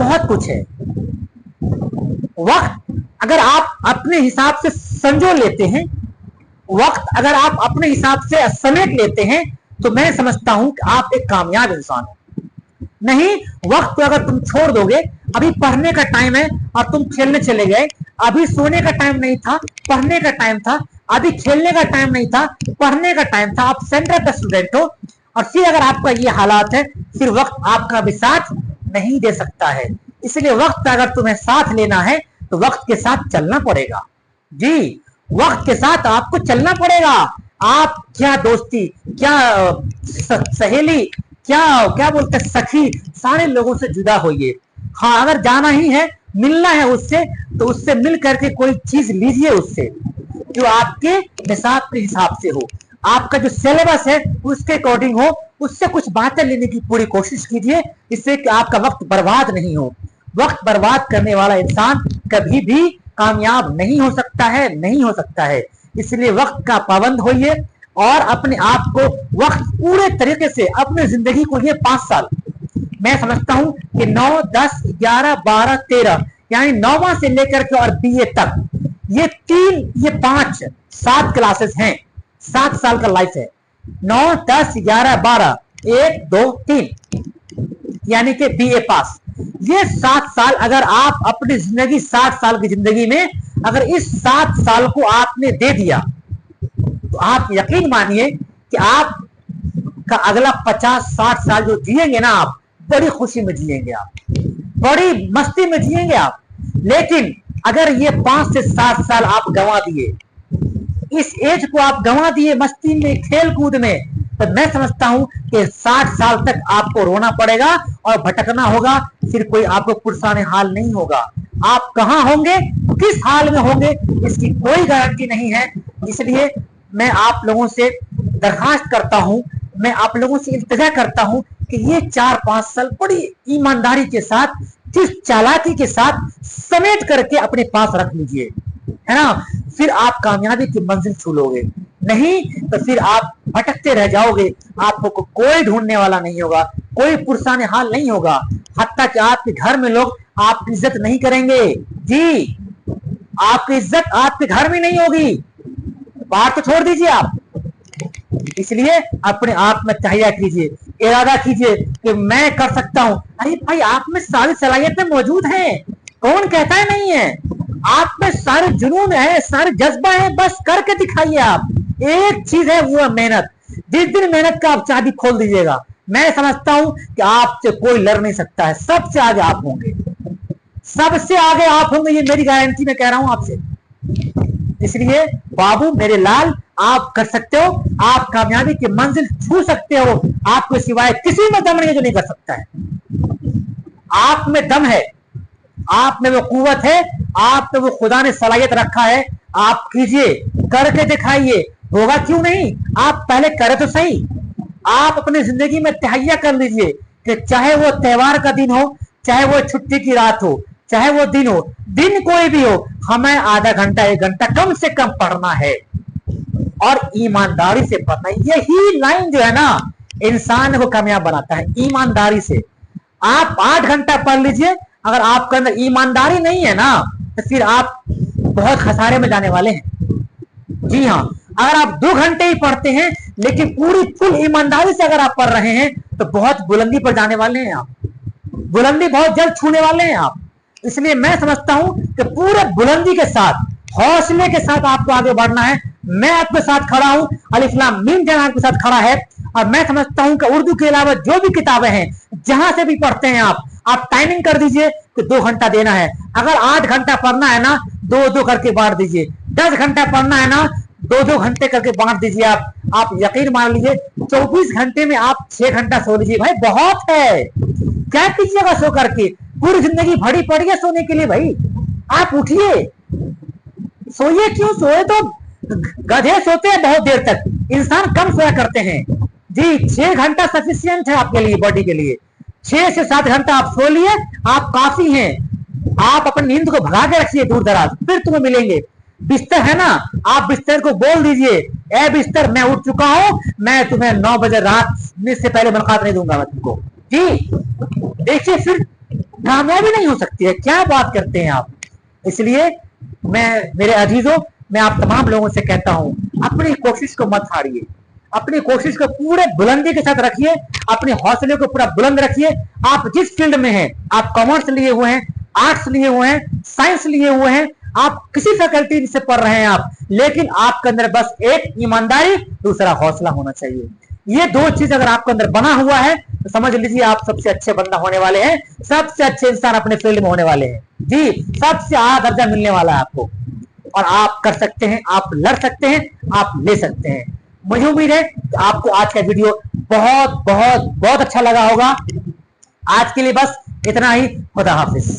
बहुत कुछ है। वक्त अगर आप अपने हिसाब से संजो लेते हैं, वक्त अगर आप अपने हिसाब से समेट लेते हैं, तो मैं समझता हूं कि आप एक कामयाब इंसान हो। नहीं, वक्त को अगर तुम छोड़ दोगे, अभी पढ़ने का टाइम है और तुम खेलने चले गए, अभी सोने का टाइम नहीं था, पढ़ने का टाइम था, अभी खेलने का टाइम नहीं था, पढ़ने का टाइम था, आप सेंटर का स्टूडेंट हो, और फिर अगर आपका ये हालात है, फिर वक्त आपका भी साथ नहीं दे सकता है। इसलिए वक्त अगर तुम्हें साथ लेना है तो वक्त के साथ चलना पड़ेगा। जी, वक्त के साथ आपको चलना पड़ेगा। आप क्या दोस्ती, क्या सहेली, क्या बोलते सखी, सारे लोगों से जुदा होइए। हाँ, अगर जाना ही है, मिलना है उससे, तो उससे मिल करके कोई चीज लीजिए उससे जो आपके निसाब के हिसाब से हो, आपका जो सिलेबस है उसके अकॉर्डिंग हो, उससे कुछ बातें लेने की पूरी कोशिश कीजिए, इससे कि आपका वक्त बर्बाद नहीं हो। वक्त बर्बाद करने वाला इंसान कभी भी कामयाब नहीं हो सकता है, नहीं हो सकता है। इसलिए वक्त का पाबंद होइए और अपने आप को वक्त पूरे तरीके से, अपनी जिंदगी को, ये 5 साल मैं समझता हूं कि 9, 10, 11, 12, 13 यानी 9वां से लेकर के और BA तक, ये 5, 7 क्लासेस हैं, 7 साल का लाइफ है। 9, 10, 11, 12, 1, 2, 3 यानी कि BA पास। ये 7 साल अगर आप अपनी जिंदगी, 60 साल की जिंदगी में अगर इस 7 साल को आपने दे दिया, तो आप यकीन मानिए कि आप का अगला 50-60 साल जो जिएंगे ना, आप बड़ी खुशी में जिएंगे, आप बड़ी मस्ती में जिएंगे आप। लेकिन अगर ये 5 से 7 साल आप गंवा दिए, इस एज को आप गंवा दिए मस्ती में, खेल कूद में, तो मैं समझता हूं कि 60 साल तक आपको रोना पड़ेगा और भटकना होगा, फिर कोई आपको पुरसाने हाल नहीं होगा। आप कहां होंगे, किस हाल में होंगे, इसकी कोई गारंटी नहीं है। इसलिए मैं आप लोगों से दरखास्त करता हूं, मैं आप लोगों से इल्तिजा करता हूं कि ये 4-5 साल बड़ी ईमानदारी के साथ, जिस चालाकी के साथ समेट करके अपने पास रख लीजिए, है ना। फिर आप कामयाबी की मंजिल छू लोगे, नहीं तो फिर आप भटकते रह जाओगे। आपको कोई ढूंढने वाला नहीं होगा, कोई पुरसाने हाल नहीं होगा, हत्ता कि आपके घर में लोग आपकी इज्जत नहीं करेंगे। जी, आपकी इज्जत आपके घर में नहीं होगी, बाहर तो छोड़ दीजिए आप। इसलिए अपने आप में तहैया कीजिए, इरादा कीजिए कि मैं कर सकता हूं। अरे भाई, आप में सारी सलाहियतें मौजूद हैं, कौन कहता है नहीं है? आप में सारे जुनून है, सारे जज्बा है, बस करके दिखाइए आप। एक चीज है, वो है मेहनत। जिस दिन मेहनत का आप चाबी खोल दीजिएगा, मैं समझता हूं कि आपसे कोई लड़ नहीं सकता है, सबसे आगे आप होंगे, सबसे आगे आप होंगे, ये मेरी गारंटी मैं कह रहा हूं आपसे। इसलिए बाबू मेरे लाल, आप कर सकते हो, आप कामयाबी की मंजिल छू सकते हो। आपके सिवाय किसी में दम नहीं जो नहीं कर सकता है। आप में दम है, आप में वो कुव्वत है, आप में वो खुदा ने सलाहियत रखा है। आप कीजिए, करके दिखाइए, होगा क्यों नहीं। आप पहले करे तो सही। आप अपनी जिंदगी में तहैया कर लीजिए कि चाहे वो त्योहार का दिन हो, चाहे वो छुट्टी की रात हो, चाहे वो दिन हो, दिन कोई भी हो, हमें आधा घंटा 1 घंटा कम से कम पढ़ना है और ईमानदारी से पढ़ना है। यही लाइन जो है ना, इंसान को कामयाब बनाता है, ईमानदारी से। आप 8 घंटा पढ़ लीजिए, अगर आपके अंदर ईमानदारी नहीं है ना, तो फिर आप बहुत खसारे में जाने वाले हैं। जी हाँ, अगर आप 2 घंटे ही पढ़ते हैं, लेकिन पूरी फुल ईमानदारी से अगर आप पढ़ रहे हैं, तो बहुत बुलंदी पर जाने वाले हैं आप, बुलंदी बहुत जल्द छूने वाले हैं आप। इसलिए मैं समझता हूं कि पूरे बुलंदी के साथ, हौसले के साथ आपको आगे बढ़ना है। मैं आपके साथ खड़ा हूं, अलिफ लाम मीम जहां आपके साथ खड़ा है। और मैं समझता हूं कि उर्दू के अलावा जो भी किताबें हैं, जहां से भी पढ़ते हैं आप टाइमिंग कर दीजिए कि 2 घंटा देना है। अगर 8 घंटा पढ़ना है ना, 2-2 करके बांट दीजिए। 10 घंटा पढ़ना है ना, 2-2 घंटे करके बांट दीजिए। आप यकीन मान लीजिए 24 घंटे में आप 6 घंटा सो लीजिए। भाई बहुत है, क्या कीजिएगा सो करके? पूरी जिंदगी भरी पड़ी है सोने के लिए। भाई आप उठिए, सोइए। क्यों सोए? तो गधे सोते हैं बहुत देर तक, इंसान कम सोया करते हैं। जी, 6 घंटा सफिशियंट है आपके लिए, बॉडी के लिए। 6 से 7 घंटा आप सो लिए, आप काफी हैं। आप अपनी नींद को भगा के रखिए दूर दराज, फिर तुम्हें मिलेंगे। बिस्तर है ना, आप बिस्तर को बोल दीजिए, ए बिस्तर मैं उठ चुका हूं, मैं तुम्हें 9 बजे रात में से पहले मुलाकात नहीं दूंगा मैं तुमको। जी देखिए, फिर कामयाबी नहीं हो सकती है। क्या बात करते हैं आप। इसलिए मैं, मेरे अजीजों, मैं आप तमाम लोगों से कहता हूं, अपनी कोशिश को मत हारिए, अपनी कोशिश को पूरे बुलंदी के साथ रखिए, अपने हौसले को पूरा बुलंद रखिए। आप जिस फील्ड में हैं, आप कॉमर्स लिए हुए हैं, आर्ट्स लिए हुए हैं, साइंस लिए हुए हैं, आप किसी फैकल्टी से पढ़ रहे हैं आप, लेकिन आपके अंदर बस एक ईमानदारी, दूसरा हौसला होना चाहिए। ये दो चीज अगर आपके अंदर बना हुआ है तो समझ लीजिए आप सबसे अच्छे बंदा होने वाले हैं, सबसे अच्छे इंसान अपने फील्ड में होने वाले हैं जी, सबसे आला दर्जा मिलने वाला है आपको, और आप कर सकते हैं, आप लड़ सकते हैं, आप ले सकते हैं। मुझे उम्मीद है कि आपको आज का वीडियो बहुत बहुत बहुत अच्छा लगा होगा। आज के लिए बस इतना ही। खुदा हाफिज।